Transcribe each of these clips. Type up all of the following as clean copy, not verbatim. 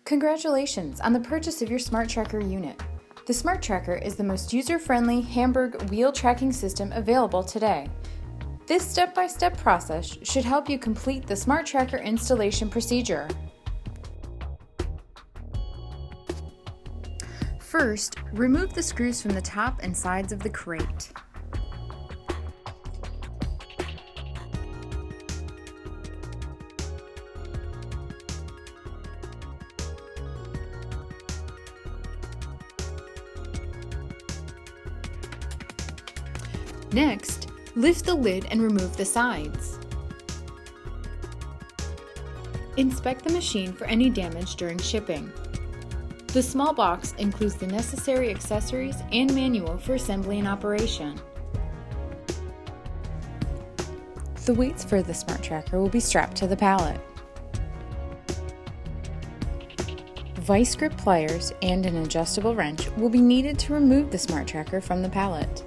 Congratulations on the purchase of your SmarTracker unit. The SmarTracker is the most user-friendly Hamburg wheel tracking system available today. This step-by-step process should help you complete the SmarTracker installation procedure. First, remove the screws from the top and sides of the crate. Next, lift the lid and remove the sides. Inspect the machine for any damage during shipping. The small box includes the necessary accessories and manual for assembly and operation. The weights for the SmarTracker will be strapped to the pallet. Vice grip pliers and an adjustable wrench will be needed to remove the SmarTracker from the pallet.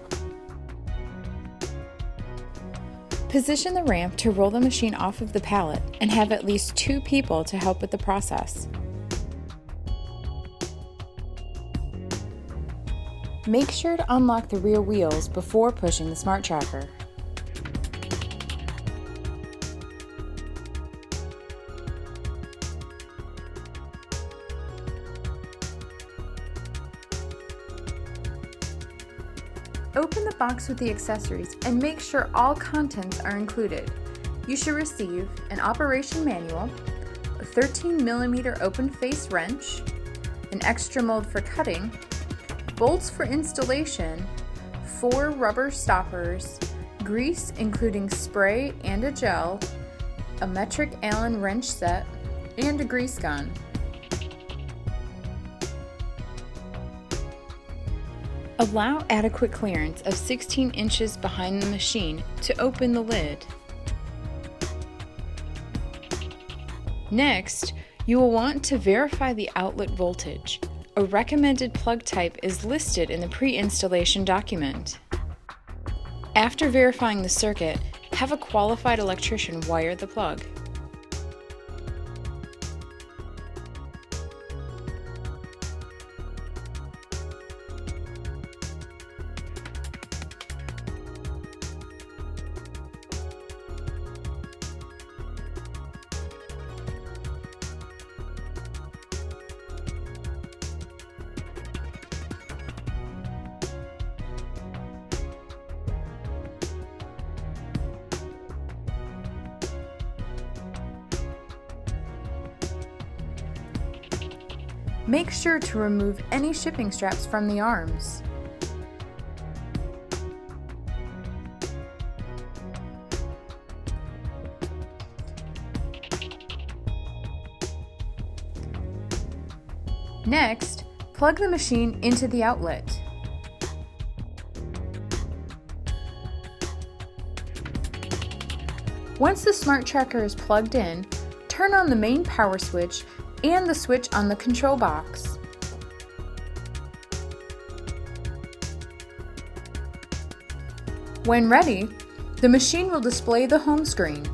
Position the ramp to roll the machine off of the pallet and have at least 2 people to help with the process. Make sure to unlock the rear wheels before pushing the SmarTracker. Open the box with the accessories and make sure all contents are included. You should receive an operation manual, a 13mm open face wrench, an extra mold for cutting, bolts for installation, 4 rubber stoppers, grease including spray and a gel, a metric Allen wrench set, and a grease gun. Allow adequate clearance of 16 inches behind the machine to open the lid. Next, you will want to verify the outlet voltage. A recommended plug type is listed in the pre-installation document. After verifying the circuit, have a qualified electrician wire the plug. Make sure to remove any shipping straps from the arms. Next, plug the machine into the outlet. Once the SmarTracker is plugged in, turn on the main power switch and the switch on the control box. When ready, the machine will display the home screen.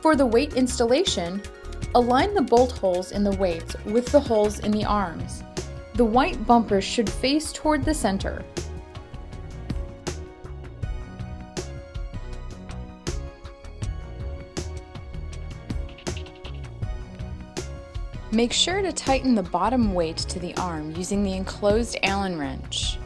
For the weight installation, align the bolt holes in the weights with the holes in the arms. The white bumpers should face toward the center. Make sure to tighten the bottom weight to the arm using the enclosed Allen wrench.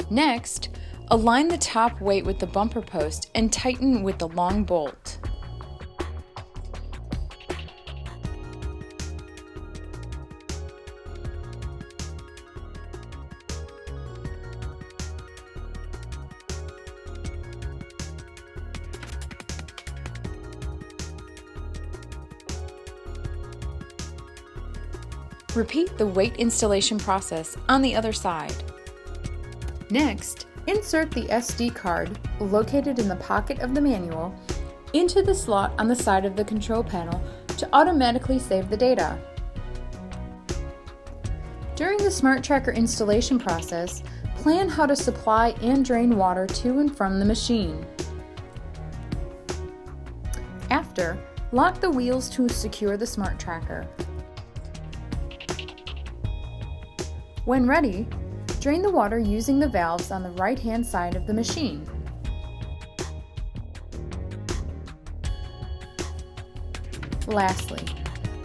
Next, align the top weight with the bumper post and tighten with the long bolt. Repeat the weight installation process on the other side. Next, insert the SD card, located in the pocket of the manual, into the slot on the side of the control panel to automatically save the data. During the SmarTracker installation process, plan how to supply and drain water to and from the machine. After, lock the wheels to secure the SmarTracker. When ready, drain the water using the valves on the right-hand side of the machine. Lastly,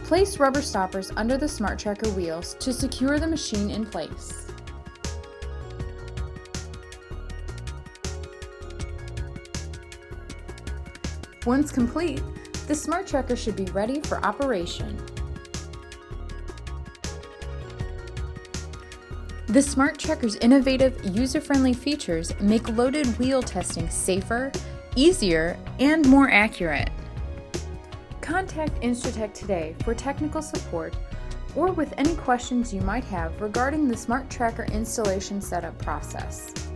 place rubber stoppers under the SmarTracker wheels to secure the machine in place. Once complete, the SmarTracker should be ready for operation. The SmarTracker's innovative, user-friendly features make loaded wheel testing safer, easier, and more accurate. Contact Instratech today for technical support or with any questions you might have regarding the SmarTracker installation setup process.